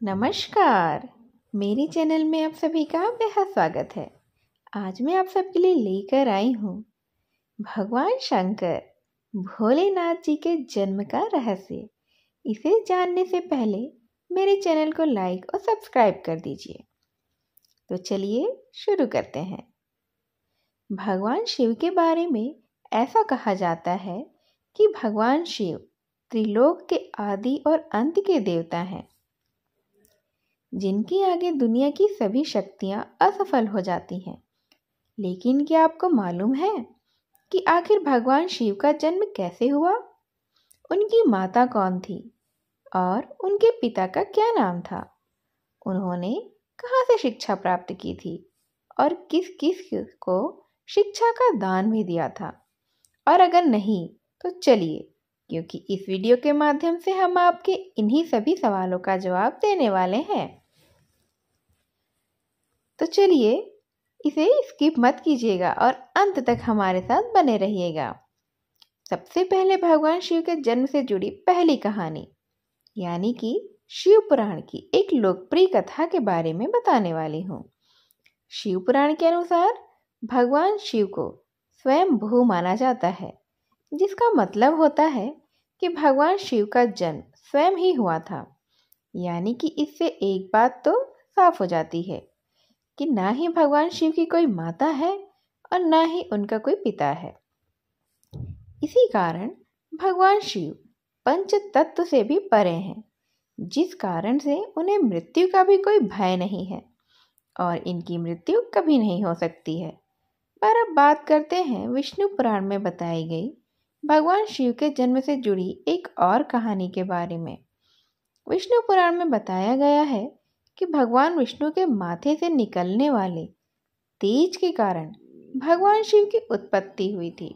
नमस्कार। मेरे चैनल में आप सभी का बेहद स्वागत है। आज मैं आप सबके लिए लेकर आई हूँ भगवान शंकर भोलेनाथ जी के जन्म का रहस्य। इसे जानने से पहले मेरे चैनल को लाइक और सब्सक्राइब कर दीजिए। तो चलिए शुरू करते हैं। भगवान शिव के बारे में ऐसा कहा जाता है कि भगवान शिव त्रिलोक के आदि और अंत के देवता हैं, जिनके आगे दुनिया की सभी शक्तियां असफल हो जाती हैं। लेकिन क्या आपको मालूम है कि आखिर भगवान शिव का जन्म कैसे हुआ? उनकी माता कौन थी और उनके पिता का क्या नाम था? उन्होंने कहाँ से शिक्षा प्राप्त की थी और किस किस को शिक्षा का दान भी दिया था? और अगर नहीं तो चलिए, क्योंकि इस वीडियो के माध्यम से हम आपके इन्हीं सभी सवालों का जवाब देने वाले हैं। तो चलिए, इसे स्किप मत कीजिएगा और अंत तक हमारे साथ बने रहिएगा। सबसे पहले भगवान शिव के जन्म से जुड़ी पहली कहानी यानी कि शिव पुराण की एक लोकप्रिय कथा के बारे में बताने वाली हूँ। शिव पुराण के अनुसार भगवान शिव को स्वयं भू माना जाता है, जिसका मतलब होता है कि भगवान शिव का जन्म स्वयं ही हुआ था। यानी कि इससे एक बात तो साफ हो जाती है कि ना ही भगवान शिव की कोई माता है और ना ही उनका कोई पिता है। इसी कारण भगवान शिव पंच तत्व से भी परे हैं, जिस कारण से उन्हें मृत्यु का भी कोई भय नहीं है और इनकी मृत्यु कभी नहीं हो सकती है। पर अब बात करते हैं विष्णु पुराण में बताई गई भगवान शिव के जन्म से जुड़ी एक और कहानी के बारे में। विष्णु पुराण में बताया गया है कि भगवान विष्णु के माथे से निकलने वाले तेज के कारण भगवान शिव की उत्पत्ति हुई थी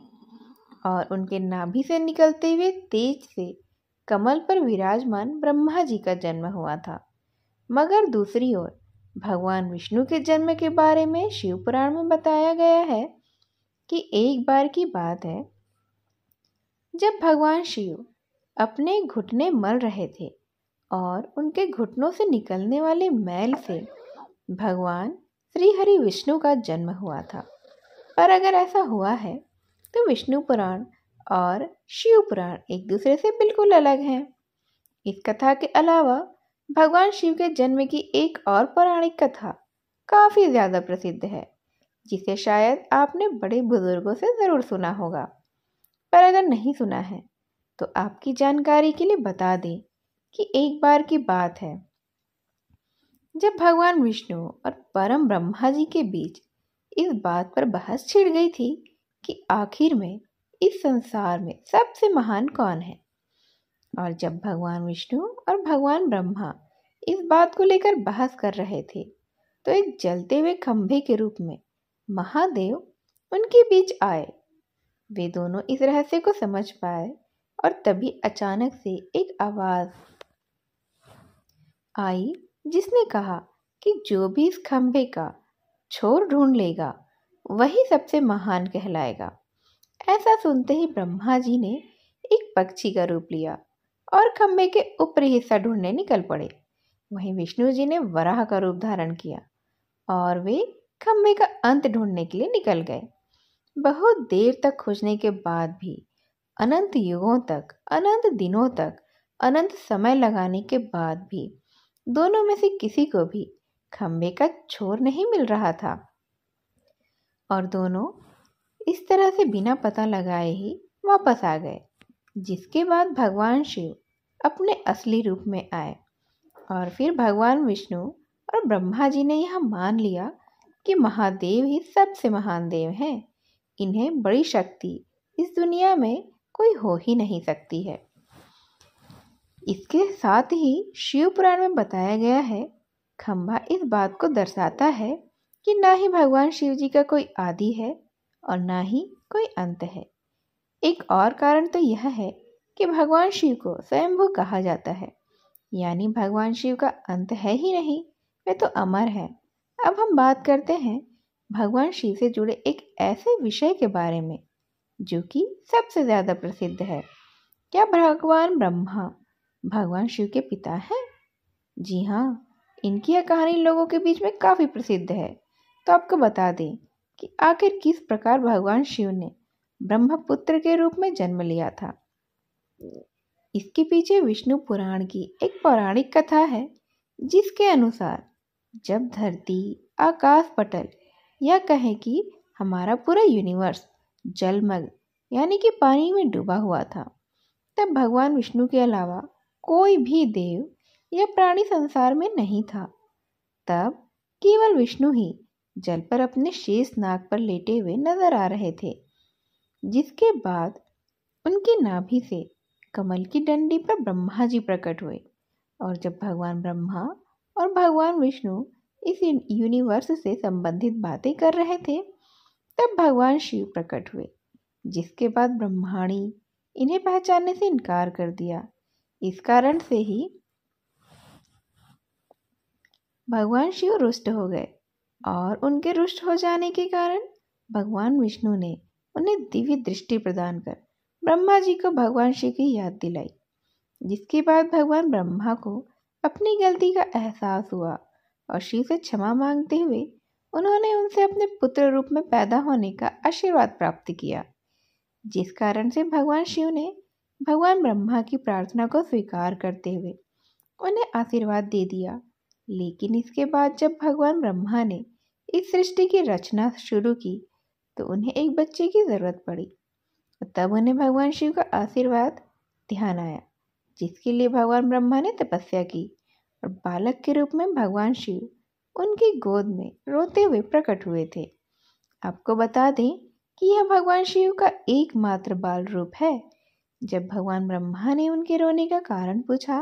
और उनके नाभि से निकलते हुए तेज से कमल पर विराजमान ब्रह्मा जी का जन्म हुआ था। मगर दूसरी ओर भगवान विष्णु के जन्म के बारे में शिव पुराण में बताया गया है कि एक बार की बात है, जब भगवान शिव अपने घुटने मल रहे थे और उनके घुटनों से निकलने वाले मैल से भगवान श्री हरि विष्णु का जन्म हुआ था। पर अगर ऐसा हुआ है तो विष्णु पुराण और शिव पुराण एक दूसरे से बिल्कुल अलग हैं। इस कथा के अलावा भगवान शिव के जन्म की एक और पौराणिक कथा काफी ज्यादा प्रसिद्ध है, जिसे शायद आपने बड़े बुजुर्गों से जरूर सुना होगा। पर अगर नहीं सुना है तो आपकी जानकारी के लिए बता दें कि एक बार की बात है, जब भगवान विष्णु और परम ब्रह्मा जी के बीच इस बात पर बहस छिड़ गई थी कि आखिर में इस संसार में सबसे महान कौन है। और जब भगवान विष्णु और भगवान ब्रह्मा इस बात को लेकर बहस कर रहे थे तो एक जलते हुए खंभे के रूप में महादेव उनके बीच आए। वे दोनों इस रहस्य को समझ पाए और तभी अचानक से एक आवाज आई, जिसने कहा कि जो भी इस खंभे का छोर ढूंढ लेगा वही सबसे महान कहलाएगा। ऐसा सुनते ही ब्रह्मा जी ने एक पक्षी का रूप लिया और खंभे के ऊपरी हिस्सा ढूंढने निकल पड़े। वहीं विष्णु जी ने वराह का रूप धारण किया और वे खंभे का अंत ढूंढने के लिए निकल गए। बहुत देर तक खोजने के बाद भी, अनंत युगों तक, अनंत दिनों तक, अनंत समय लगाने के बाद भी दोनों में से किसी को भी खंभे का छोर नहीं मिल रहा था और दोनों इस तरह से बिना पता लगाए ही वापस आ गए। जिसके बाद भगवान शिव अपने असली रूप में आए और फिर भगवान विष्णु और ब्रह्मा जी ने यह मान लिया कि महादेव ही सबसे महान देव हैं। इन्हें बड़ी शक्ति इस दुनिया में कोई हो ही नहीं सकती है। इसके साथ ही शिव पुराण में बताया गया है, खंभा इस बात को दर्शाता है कि ना ही भगवान शिव जी का कोई आदि है और ना ही कोई अंत है। एक और कारण तो यह है कि भगवान शिव को स्वयंभू कहा जाता है, यानी भगवान शिव का अंत है ही नहीं, वे तो अमर है। अब हम बात करते हैं भगवान शिव से जुड़े एक ऐसे विषय के बारे में जो कि सबसे ज्यादा प्रसिद्ध है। क्या भगवान ब्रह्मा भगवान शिव के पिता हैं? जी हाँ, इनकी यह कहानी लोगों के बीच में काफ़ी प्रसिद्ध है। तो आपको बता दें कि आखिर किस प्रकार भगवान शिव ने ब्रह्मपुत्र के रूप में जन्म लिया था। इसके पीछे विष्णु पुराण की एक पौराणिक कथा है, जिसके अनुसार जब धरती, आकाश पटल या कहें कि हमारा पूरा यूनिवर्स जलमग्न यानी कि पानी में डूबा हुआ था, तब भगवान विष्णु के अलावा कोई भी देव या प्राणी संसार में नहीं था। तब केवल विष्णु ही जल पर अपने शेष नाग पर लेटे हुए नजर आ रहे थे। जिसके बाद उनकी नाभि से कमल की डंडी पर ब्रह्मा जी प्रकट हुए, और जब भगवान ब्रह्मा और भगवान विष्णु इस यूनिवर्स से संबंधित बातें कर रहे थे, तब भगवान शिव प्रकट हुए। जिसके बाद ब्रह्माणी इन्हें पहचानने से इनकार कर दिया। इस कारण से ही भगवान शिव रुष्ट हो गए, और उनके रुष्ट हो जाने के कारण भगवान विष्णु ने उन्हें दिव्य दृष्टि प्रदान कर ब्रह्मा जी को भगवान शिव की याद दिलाई। जिसके बाद भगवान ब्रह्मा को अपनी गलती का एहसास हुआ, और शिव से क्षमा मांगते हुए उन्होंने उनसे अपने पुत्र रूप में पैदा होने का आशीर्वाद प्राप्त किया। जिस कारण से भगवान शिव ने भगवान ब्रह्मा की प्रार्थना को स्वीकार करते हुए उन्हें आशीर्वाद दे दिया। लेकिन इसके बाद जब भगवान ब्रह्मा ने इस सृष्टि की रचना शुरू की, तो उन्हें एक बच्चे की जरूरत पड़ी। तब उन्हें भगवान शिव का आशीर्वाद ध्यान आया, जिसके लिए भगवान ब्रह्मा ने तपस्या की, और बालक के रूप में भगवान शिव उनकी गोद में रोते हुए प्रकट हुए थे। आपको बता दें कि यह भगवान शिव का एकमात्र बाल रूप है। जब भगवान ब्रह्मा ने उनके रोने का कारण पूछा,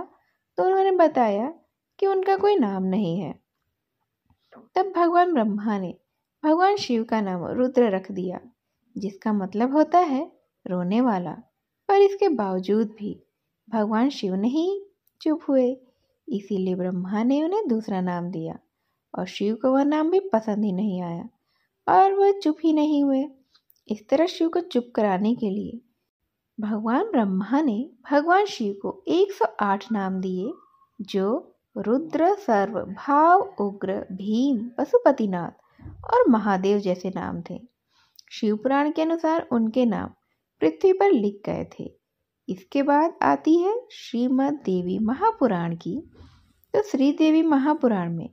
तो उन्होंने बताया कि उनका कोई नाम नहीं है। तब भगवान ब्रह्मा ने भगवान शिव का नाम रुद्र रख दिया, जिसका मतलब होता है रोने वाला। पर इसके बावजूद भी भगवान शिव नहीं चुप हुए, इसीलिए ब्रह्मा ने उन्हें दूसरा नाम दिया, और शिव को वह नाम भी पसंद ही नहीं आया, और वह चुप ही नहीं हुए। इस तरह शिव को चुप कराने के लिए भगवान ब्रह्मा ने भगवान शिव को 108 नाम दिए, जो रुद्र, सर्व, भाव, उग्र, भीम, पशुपतिनाथ और महादेव जैसे नाम थे। शिव पुराण के अनुसार उनके नाम पृथ्वी पर लिख गए थे। इसके बाद आती है श्रीमद् देवी महापुराण की। तो श्री देवी महापुराण में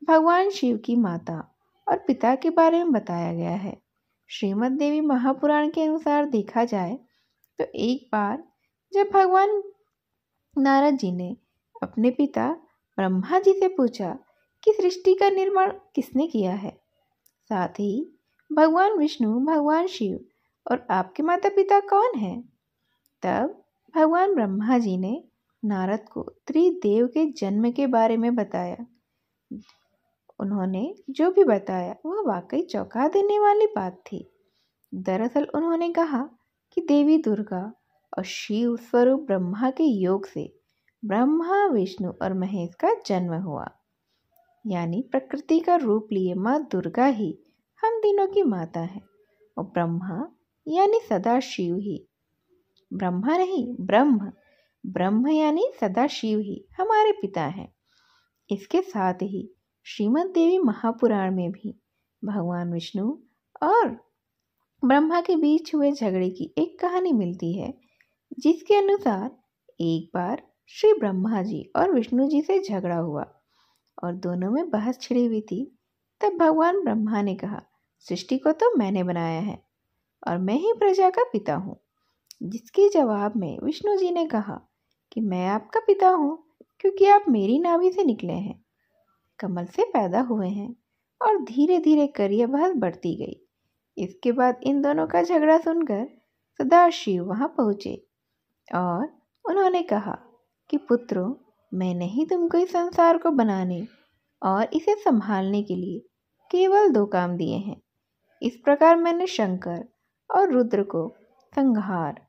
भगवान शिव की माता और पिता के बारे में बताया गया है। श्रीमद् देवी महापुराण के अनुसार देखा जाए तो एक बार जब भगवान नारद जी ने अपने पिता ब्रह्मा जी से पूछा कि सृष्टि का निर्माण किसने किया है, साथ ही भगवान विष्णु, भगवान शिव और आपके माता पिता कौन हैं, तब भगवान ब्रह्मा जी ने नारद को त्रिदेव के जन्म के बारे में बताया। उन्होंने जो भी बताया वह वाकई चौंका देने वाली बात थी। दरअसल उन्होंने कहा कि देवी दुर्गा और शिव स्वरूप ब्रह्मा के योग से ब्रह्मा, विष्णु और महेश का जन्म हुआ। यानी प्रकृति का रूप लिए माँ दुर्गा ही हम तीनों की माता है, और ब्रह्मा यानी सदा शिव ही, ब्रह्मा नहीं ब्रह्म, ब्रह्म यानी सदा शिव ही हमारे पिता हैं। इसके साथ ही श्रीमद् देवी महापुराण में भी भगवान विष्णु और ब्रह्मा के बीच हुए झगड़े की एक कहानी मिलती है, जिसके अनुसार एक बार श्री ब्रह्मा जी और विष्णु जी से झगड़ा हुआ और दोनों में बहस छिड़ी हुई थी। तब भगवान ब्रह्मा ने कहा, सृष्टि को तो मैंने बनाया है और मैं ही प्रजा का पिता हूँ। जिसके जवाब में विष्णु जी ने कहा कि मैं आपका पिता हूँ क्योंकि आप मेरी नाभि से निकले हैं, कमल से पैदा हुए हैं। और धीरे धीरे कर यह बहस बढ़ती गई। इसके बाद इन दोनों का झगड़ा सुनकर सदाशिव वहां पहुंचे और उन्होंने कहा कि पुत्रों, मैंने ही तुमको इस संसार को बनाने और इसे संभालने के लिए केवल 2 काम दिए हैं। इस प्रकार मैंने शंकर और रुद्र को संहार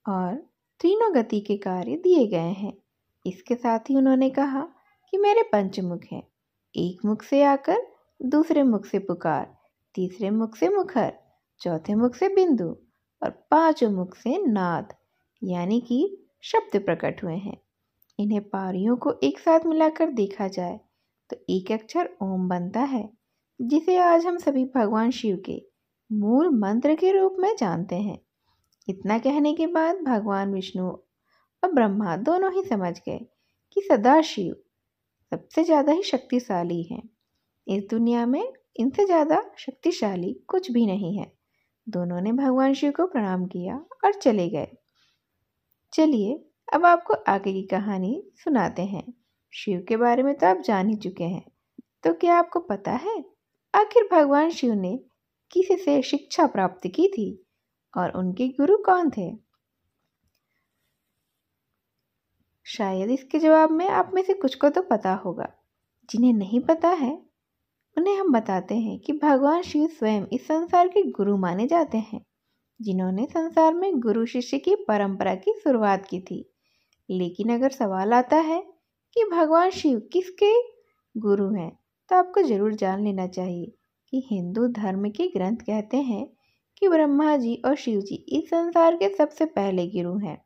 और तीनों गति के कार्य दिए गए हैं। इसके साथ ही उन्होंने कहा कि मेरे पंचमुख हैं, एक मुख से आकर, दूसरे मुख से पुकार, तीसरे मुख से मुखर, चौथे मुख से बिंदु और 5वें मुख से नाद यानी कि शब्द प्रकट हुए हैं। इन्हें पारियों को एक साथ मिलाकर देखा जाए तो एक अक्षर ओम बनता है, जिसे आज हम सभी भगवान शिव के मूल मंत्र के रूप में जानते हैं। इतना कहने के बाद भगवान विष्णु और ब्रह्मा दोनों ही समझ गए कि सदाशिव सबसे ज़्यादा ही शक्तिशाली हैं। इस दुनिया में इनसे ज़्यादा शक्तिशाली कुछ भी नहीं है। दोनों ने भगवान शिव को प्रणाम किया और चले गए। चलिए अब आपको आगे की कहानी सुनाते हैं। शिव के बारे में तो आप जान ही चुके हैं, तो क्या आपको पता है आखिर भगवान शिव ने किससे शिक्षा प्राप्त की थी और उनके गुरु कौन थे? शायद इसके जवाब में आप में से कुछ को तो पता होगा। जिन्हें नहीं पता है उन्हें हम बताते हैं कि भगवान शिव स्वयं इस संसार के गुरु माने जाते हैं, जिन्होंने संसार में गुरु शिष्य की परंपरा की शुरुआत की थी। लेकिन अगर सवाल आता है कि भगवान शिव किसके गुरु हैं, तो आपको जरूर जान लेना चाहिए कि हिंदू धर्म के ग्रंथ कहते हैं कि ब्रह्मा जी और शिव जी इस संसार के सबसे पहले गुरु हैं,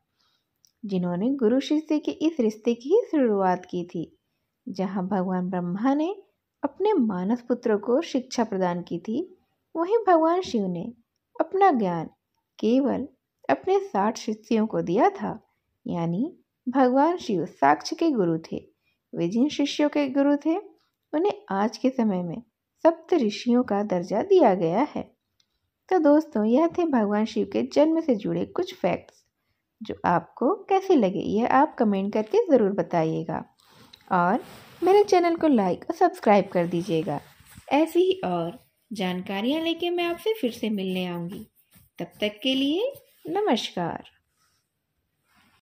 जिन्होंने गुरु शिष्य के इस रिश्ते की शुरुआत की थी। जहां भगवान ब्रह्मा ने अपने मानस पुत्रों को शिक्षा प्रदान की थी, वहीं भगवान शिव ने अपना ज्ञान केवल अपने 60 शिष्यों को दिया था। यानी भगवान शिव साक्ष्य के गुरु थे। वे जिन शिष्यों के गुरु थे उन्हें आज के समय में सप्त ऋषियों का दर्जा दिया गया है। तो दोस्तों, यह थे भगवान शिव के जन्म से जुड़े कुछ फैक्ट्स, जो आपको कैसे लगे यह आप कमेंट करके ज़रूर बताइएगा और मेरे चैनल को लाइक और सब्सक्राइब कर दीजिएगा। ऐसी ही और जानकारियाँ लेके मैं आपसे फिर से मिलने आऊँगी। तब तक के लिए नमस्कार।